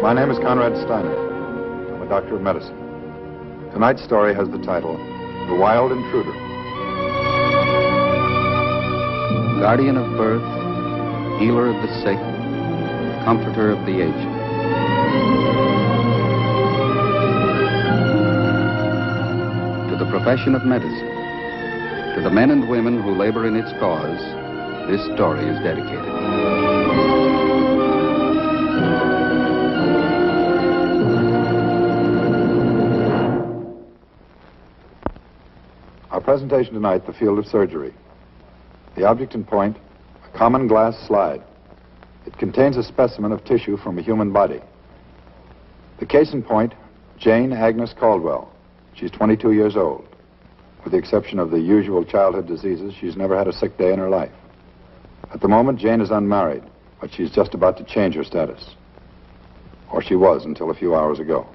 My name is Konrad Styner. I'm a doctor of medicine. Tonight's story has the title, The Wild Intruder. Guardian of birth, healer of the sick, comforter of the aged. To the profession of medicine, to the men and women who labor in its cause, this story is dedicated. Our presentation tonight, the field of surgery. The object in point, a common glass slide. It contains a specimen of tissue from a human body. The case in point, Jane Agnes Caldwell. She's 22 years old. With the exception of the usual childhood diseases, she's never had a sick day in her life. At the moment, Jane is unmarried, but she's just about to change her status. Or she was until a few hours ago.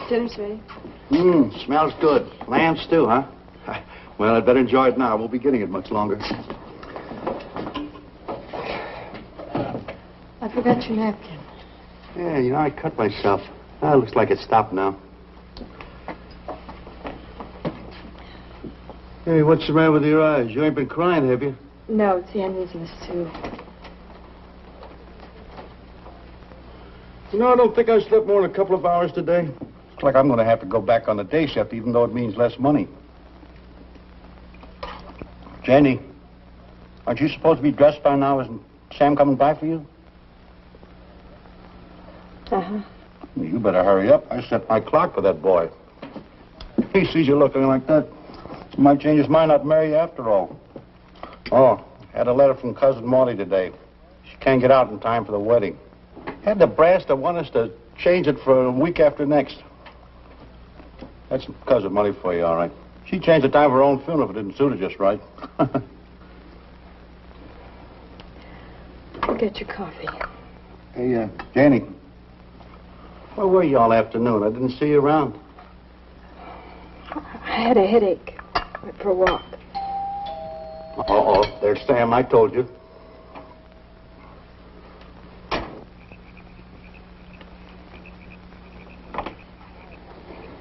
Dinner's ready. Smells good. Lamb stew, huh? Well, I'd better enjoy it now. I won't be getting it much longer. I forgot your napkin. Yeah, you know, I cut myself. It looks like it stopped now. Hey, what's the matter with your eyes? You ain't been crying, have you? No, it's the uneasiness, too. You know, I don't think I slept more than a couple of hours today. It's like I'm going to have to go back on the day shift, even though it means less money. Jenny, aren't you supposed to be dressed by now? Isn't Sam coming by for you? Uh-huh. You better hurry up. I set my clock for that boy. If he sees you looking like that, he might change his mind not to marry you after all. Oh, had a letter from Cousin Molly today. She can't get out in time for the wedding. Had the brass to want us to change it for a week after next. That's Cousin Molly for you, all right. She changed the time for her own funeral if it didn't suit her just right. I'll get your coffee. Hey, Janie. Where were you all afternoon? I didn't see you around. I had a headache. Went for a walk. Uh-oh. There's Sam. I told you.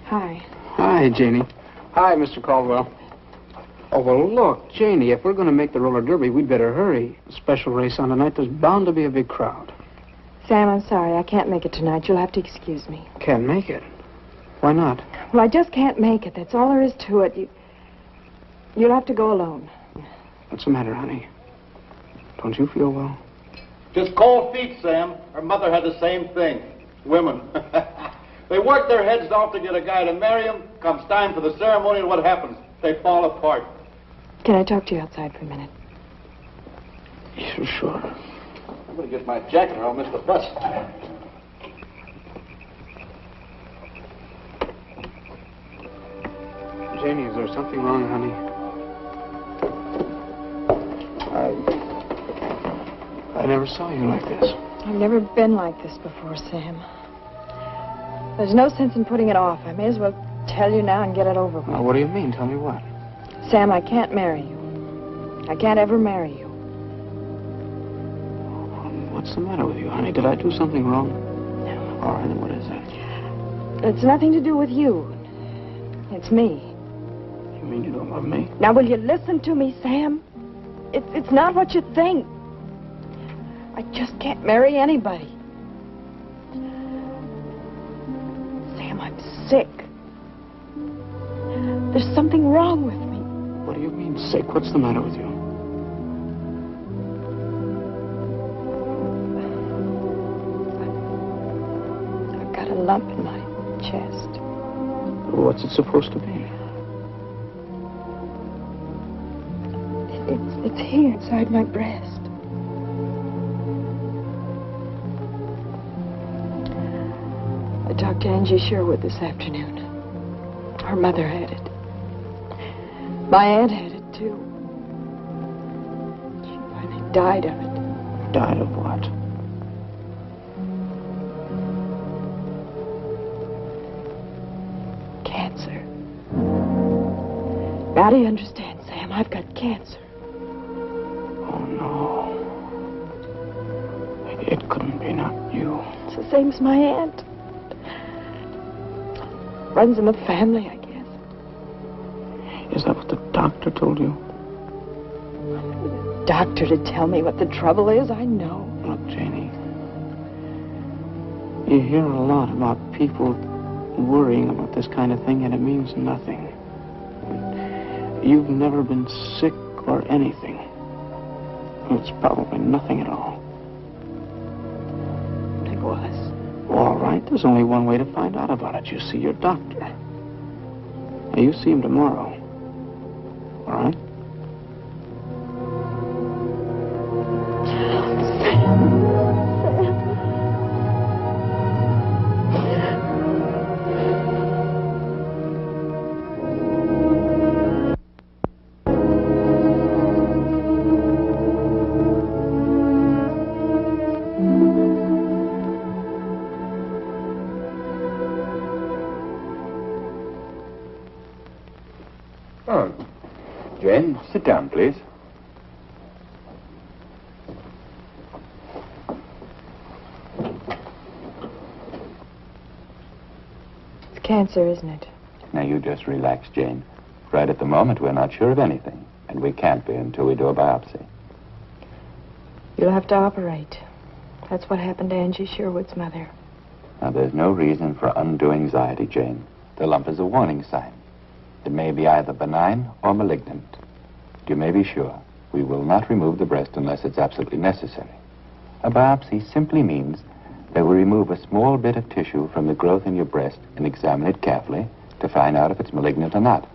Hi. Hi, Janie. Hi, Mr. Caldwell. Oh, well, look, Janie, if we're going to make the roller derby, we'd better hurry. Special race on tonight. There's bound to be a big crowd. Sam, I'm sorry. I can't make it tonight. You'll have to excuse me. Can't make it. Why not? Well, I just can't make it. That's all there is to it. You'll have to go alone. What's the matter, honey? Don't you feel well? Just cold feet, Sam. Her mother had the same thing. Women. They work their heads off to get a guy to marry them. Comes time for the ceremony, and what happens? They fall apart. Can I talk to you outside for a minute? Sure. I'm going to get my jacket or I'll miss the bus. Janie, is there something wrong, honey? I never saw you like this. I've never been like this before, Sam. There's no sense in putting it off. I may as well tell you now and get it over with. Well, what do you mean? Tell me what? Sam, I can't marry you. I can't ever marry you. What's the matter with you, honey? Did I do something wrong? No. All right, then what is that? It's nothing to do with you. It's me. You mean you don't love me? Now, will you listen to me, Sam? It's not what you think. I just can't marry anybody. Sam, I'm sick. There's something wrong with me. What do you mean, sick? What's the matter with you? I've got a lump in my chest. What's it supposed to be? It's here inside my breast. I talked to Angie Sherwood this afternoon. Her mother had it. My aunt had it, too. She finally died of it. Died of what? Cancer. Now do you understand, Sam? I've got cancer. Oh, no. It couldn't be, not you. It's the same as my aunt. Runs in the family, I guess. Is that what the doctor told you? The doctor to tell me what the trouble is? I know. Look, Janie, you hear a lot about people worrying about this kind of thing, and it means nothing. You've never been sick or anything. It's probably nothing at all. It was. All right, there's only one way to find out about it. You see your doctor. Now, you see him tomorrow. All right? Oh, Jane, sit down, please. It's cancer, isn't it? Now, you just relax, Jane. Right at the moment, we're not sure of anything, and we can't be until we do a biopsy. You'll have to operate. That's what happened to Angie Sherwood's mother. Now, there's no reason for undue anxiety, Jane. The lump is a warning sign. It may be either benign or malignant. But you may be sure we will not remove the breast unless it's absolutely necessary. A biopsy simply means that we remove a small bit of tissue from the growth in your breast and examine it carefully to find out if it's malignant or not.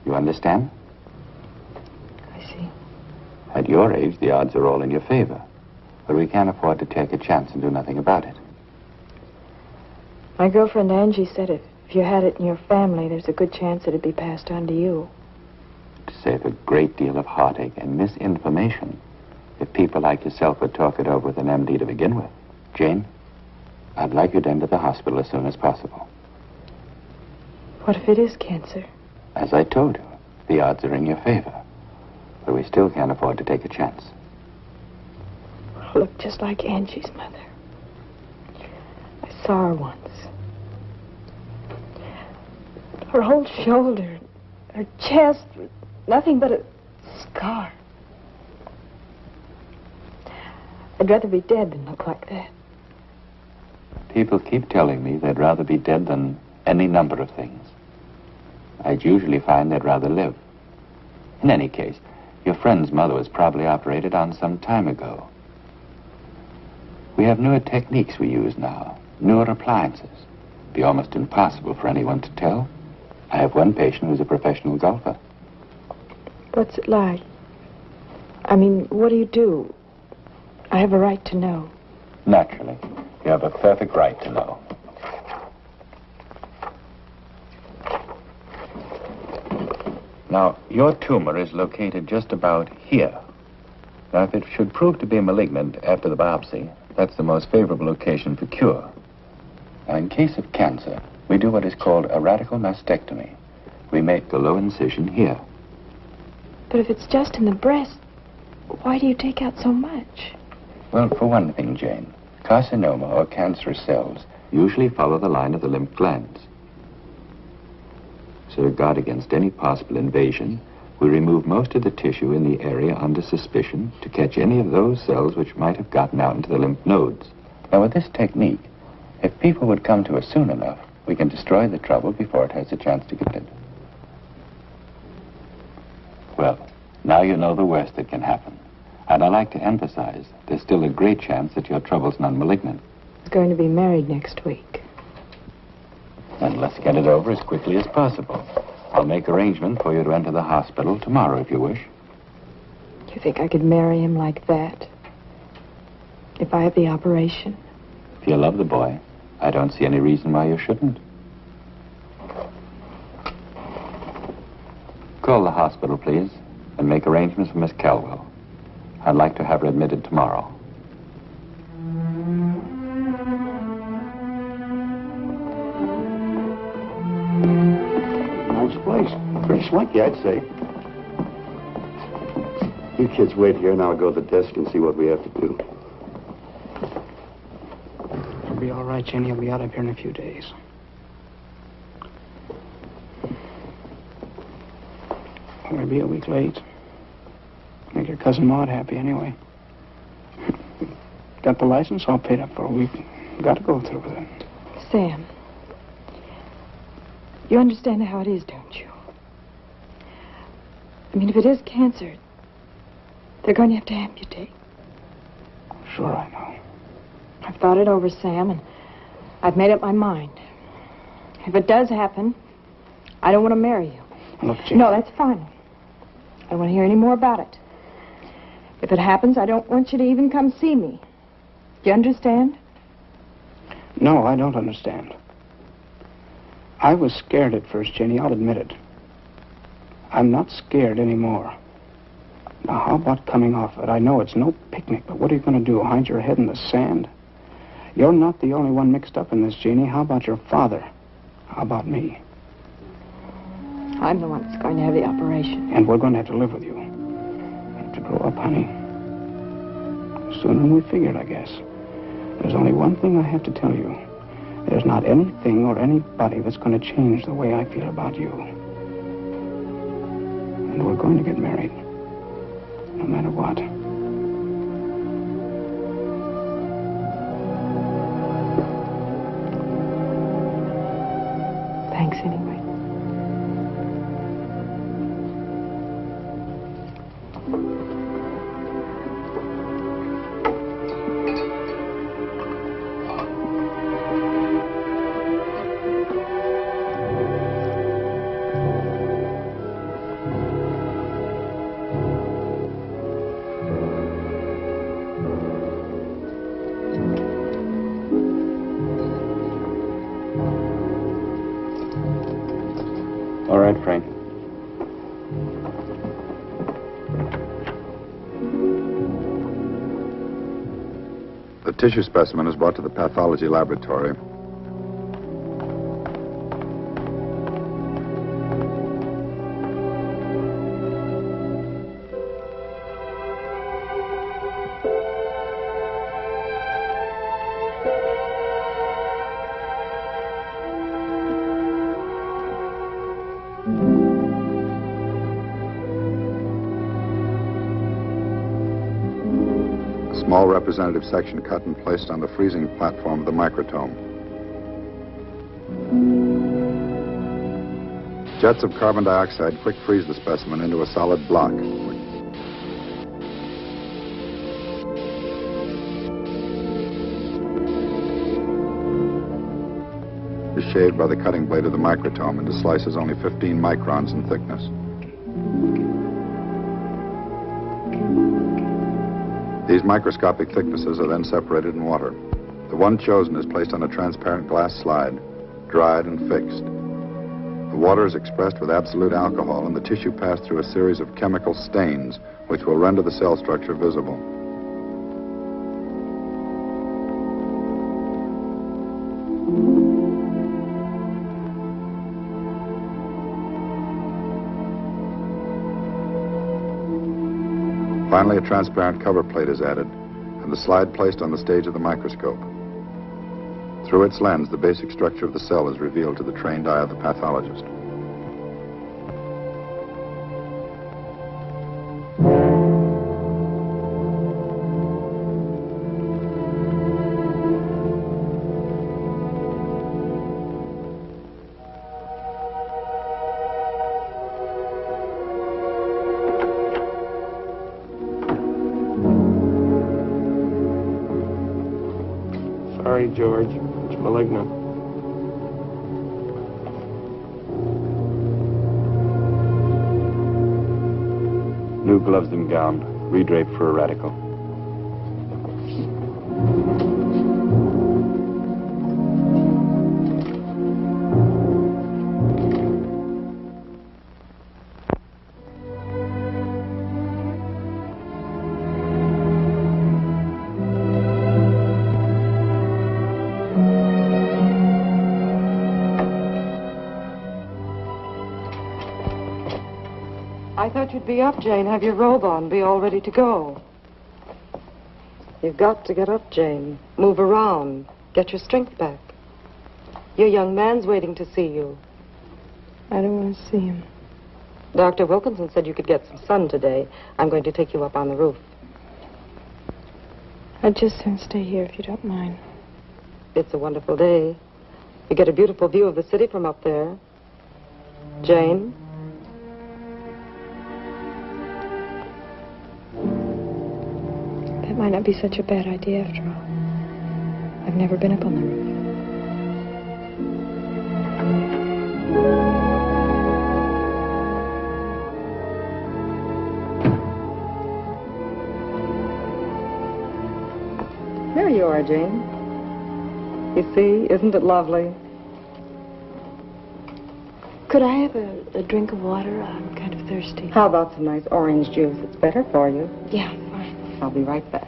You understand? I see. At your age, the odds are all in your favor. But we can't afford to take a chance and do nothing about it. My girlfriend Angie said if you had it in your family, there's a good chance it'd be passed on to you. To save a great deal of heartache and misinformation if people like yourself would talk it over with an MD to begin with. Jane, I'd like you to enter the hospital as soon as possible. What if it is cancer? As I told you, the odds are in your favor. But we still can't afford to take a chance. Looked just like Angie's mother. I saw her once. Her whole shoulder, her chest, nothing but a scar. I'd rather be dead than look like that. People keep telling me they'd rather be dead than any number of things. I'd usually find they'd rather live. In any case, your friend's mother was probably operated on some time ago. We have newer techniques we use now, newer appliances. It'd be almost impossible for anyone to tell. I have one patient who's a professional golfer. What's it like? I mean, what do you do? I have a right to know. Naturally. You have a perfect right to know. Now, your tumor is located just about here. Now, if it should prove to be malignant after the biopsy, that's the most favorable location for cure. Now, in case of cancer, we do what is called a radical mastectomy. We make the low incision here. But if it's just in the breast, why do you take out so much? Well, for one thing, Jane, carcinoma or cancerous cells usually follow the line of the lymph glands. So to guard against any possible invasion, we remove most of the tissue in the area under suspicion to catch any of those cells which might have gotten out into the lymph nodes. Now, with this technique, if people would come to us soon enough, we can destroy the trouble before it has a chance to get it. Well, now you know the worst that can happen. And I like to emphasize, there's still a great chance that your trouble's non-malignant. He's going to be married next week. Then let's get it over as quickly as possible. I'll make arrangements for you to enter the hospital tomorrow, if you wish. You think I could marry him like that? If I have the operation? If you love the boy, I don't see any reason why you shouldn't. Call the hospital, please, and make arrangements for Miss Caldwell. I'd like to have her admitted tomorrow. Nice place. Pretty swanky, I'd say. You kids wait here, and I'll go to the desk and see what we have to do. It'll be all right, Jenny. I'll be out of here in a few days. I'll be a week late. Make your cousin Maud happy anyway. Got the license all paid up for. We've got to go through with it. Sam, you understand how it is, don't you? I mean, if it is cancer, they're going to have to amputate. Sure, I know. I've thought it over, Sam, and I've made up my mind. If it does happen, I don't want to marry you. Look, Jenny. No, that's fine. I don't want to hear any more about it. If it happens, I don't want you to even come see me. Do you understand? No, I don't understand. I was scared at first, Jenny. I'll admit it. I'm not scared anymore. Now, how about coming off it? I know it's no picnic, but what are you going to do? Hide your head in the sand? You're not the only one mixed up in this, Jeannie. How about your father? How about me? I'm the one that's going to have the operation. And we're going to have to live with you. You have to grow up, honey. Sooner than we figured, I guess. There's only one thing I have to tell you. There's not anything or anybody that's going to change the way I feel about you. And we're going to get married. No matter what. Thanks anyway. All right, Frank. The tissue specimen is brought to the pathology laboratory. Small representative section cut and placed on the freezing platform of the microtome. Jets of carbon dioxide quick freeze the specimen into a solid block. Is shaved by the cutting blade of the microtome into slices only 15 microns in thickness. These microscopic thicknesses are then separated in water. The one chosen is placed on a transparent glass slide, dried and fixed. The water is expressed with absolute alcohol, and the tissue passed through a series of chemical stains, which will render the cell structure visible. Finally, a transparent cover plate is added, and the slide placed on the stage of the microscope. Through its lens, the basic structure of the cell is revealed to the trained eye of the pathologist. Sorry, George. It's malignant. New gloves and gown. Redrape for a radical. I thought you'd be up, Jane. Have your robe on. Be all ready to go. You've got to get up, Jane. Move around. Get your strength back. Your young man's waiting to see you. I don't want to see him. Dr. Wilkinson said you could get some sun today. I'm going to take you up on the roof. I'd just soon stay here if you don't mind. It's a wonderful day. You get a beautiful view of the city from up there. Jane? That might not be such a bad idea after all. I've never been up on the roof. There you are, Jane. You see, isn't it lovely? Could I have a drink of water? I'm kind of thirsty. How about some nice orange juice? It's better for you. Yeah, fine. I'll be right back.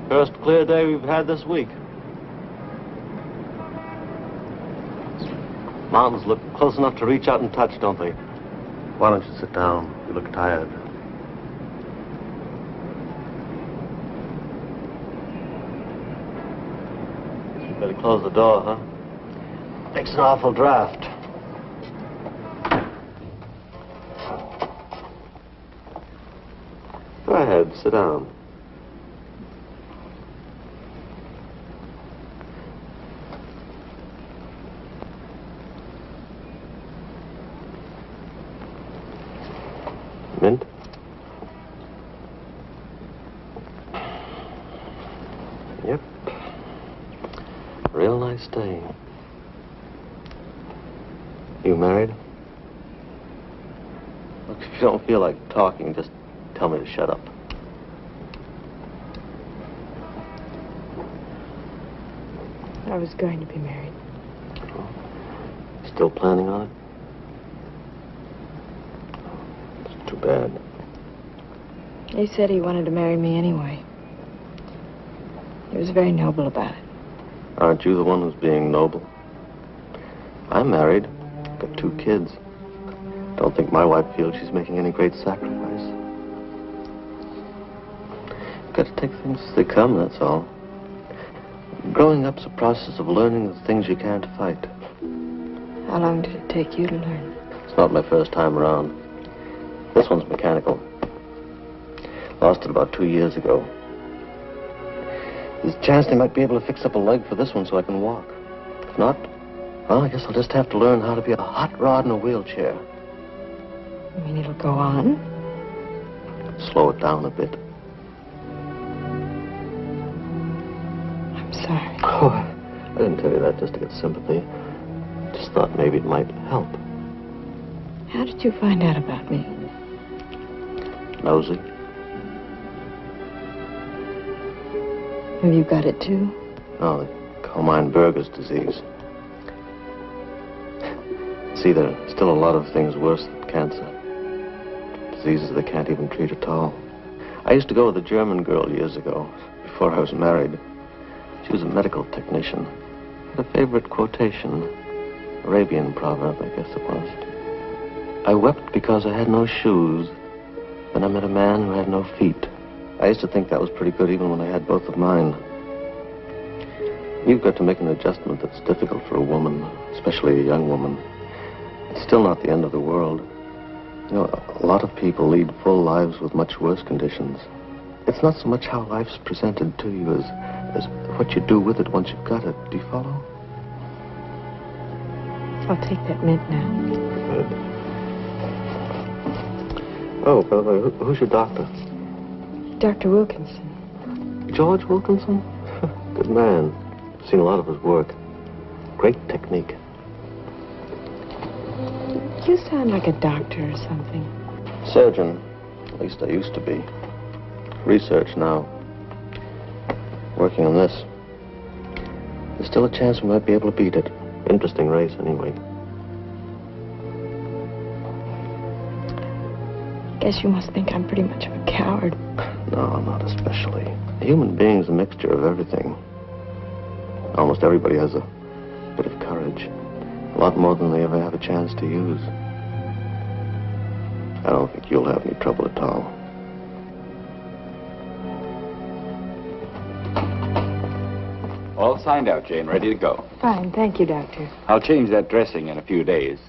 First clear day we've had this week. Mountains look close enough to reach out and touch, don't they? Why don't you sit down? You look tired. Guess we better close the door, huh? Makes an awful draft. Go ahead, sit down. Mint? Yep. Real nice day. You married? Look, if you don't feel like talking, just tell me to shut up. I was going to be married. Still planning on it? It's too bad. He said he wanted to marry me anyway. He was very noble about it. Aren't you the one who's being noble? I'm married. Got 2 kids. Don't think my wife feels she's making any great sacrifice. Got to take things as they come, that's all. Growing up's a process of learning the things you can't fight. How long did it take you to learn? It's not my first time around. This one's mechanical. Lost it about 2 years ago. There's a chance they might be able to fix up a leg for this one so I can walk. If not, well, I guess I'll just have to learn how to be a hot rod in a wheelchair. You mean it'll go on? Slow it down a bit. I'm sorry. Oh, I didn't tell you that just to get sympathy. Just thought maybe it might help. How did you find out about me? Nosy. Have you got it too? Oh, they call mine Berger's disease. See, there are still a lot of things worse than cancer. Diseases they can't even treat at all. I used to go with a German girl years ago, before I was married. She was a medical technician. Had a favorite quotation, Arabian proverb, I guess it was. I wept because I had no shoes. Then I met a man who had no feet. I used to think that was pretty good even when I had both of mine. You've got to make an adjustment that's difficult for a woman, especially a young woman. It's still not the end of the world. You know, a lot of people lead full lives with much worse conditions. It's not so much how life's presented to you as what you do with it once you've got it. Do you follow? I'll take that mint now. Good. Oh, by the way, who's your doctor? Dr. Wilkinson. George Wilkinson? Good man. I've seen a lot of his work. Great technique. You sound like a doctor or something. Surgeon. At least I used to be. Research now. Working on this. There's still a chance we might be able to beat it. Interesting race, anyway. Guess you must think I'm pretty much of a coward. No, not especially. A human being's a mixture of everything. Almost everybody has a bit of courage. A lot more than they ever have a chance to use. I don't think you'll have any trouble at all. All signed out, Jane. Ready to go. Fine, thank you, Doctor. I'll change that dressing in a few days.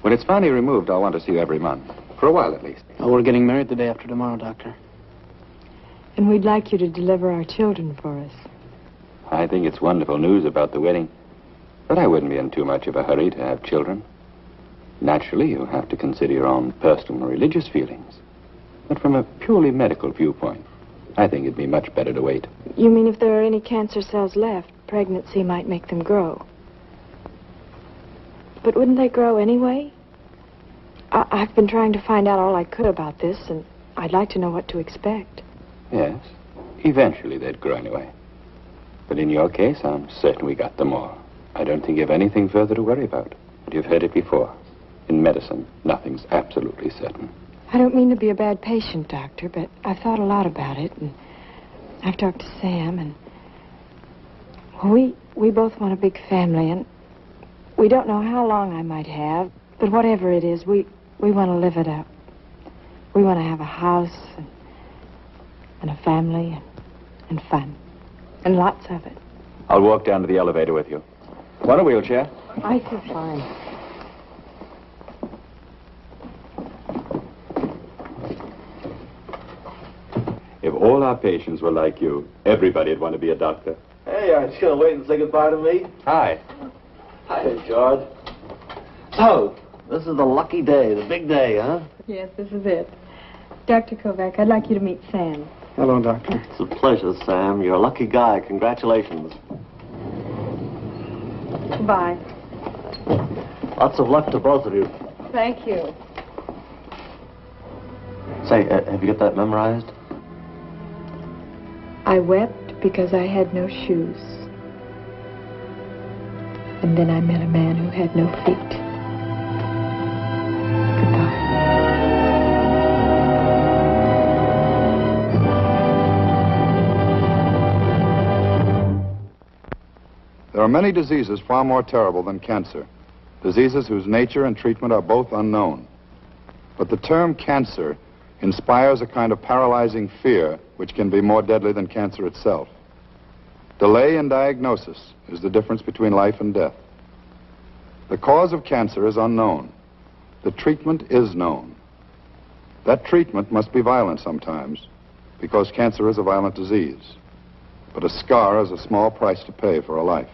When it's finally removed, I'll want to see you every month. For a while, at least. Oh, we're getting married the day after tomorrow, Doctor. And we'd like you to deliver our children for us. I think it's wonderful news about the wedding. But I wouldn't be in too much of a hurry to have children. Naturally, you'll have to consider your own personal and religious feelings. But from a purely medical viewpoint, I think it'd be much better to wait. You mean if there are any cancer cells left, pregnancy might make them grow? But wouldn't they grow anyway? I've been trying to find out all I could about this, and I'd like to know what to expect. Yes, eventually they'd grow anyway. But in your case, I'm certain we got them all. I don't think you have anything further to worry about. But you've heard it before. In medicine, nothing's absolutely certain. I don't mean to be a bad patient, Doctor, but I've thought a lot about it, and I've talked to Sam, and well, we both want a big family, and we don't know how long I might have, but whatever it is, we want to live it up. We want to have a house and a family and fun, and lots of it. I'll walk down to the elevator with you. Want a wheelchair? I feel fine. If all our patients were like you, everybody'd want to be a doctor. Hey, aren't you going to wait and say goodbye to me? Hi. Hi, George. So, this is the lucky day, the big day, huh? Yes, this is it. Dr. Kovak, I'd like you to meet Sam. Hello, Doctor. It's a pleasure, Sam. You're a lucky guy. Congratulations. Bye. Lots of luck to both of you. Thank you. Say, have you got that memorized? I wept because I had no shoes. And then I met a man who had no feet. Goodbye. There are many diseases far more terrible than cancer. Diseases whose nature and treatment are both unknown. But the term cancer inspires a kind of paralyzing fear which can be more deadly than cancer itself. Delay in diagnosis is the difference between life and death. The cause of cancer is unknown. The treatment is known. That treatment must be violent sometimes, because cancer is a violent disease. But a scar is a small price to pay for a life.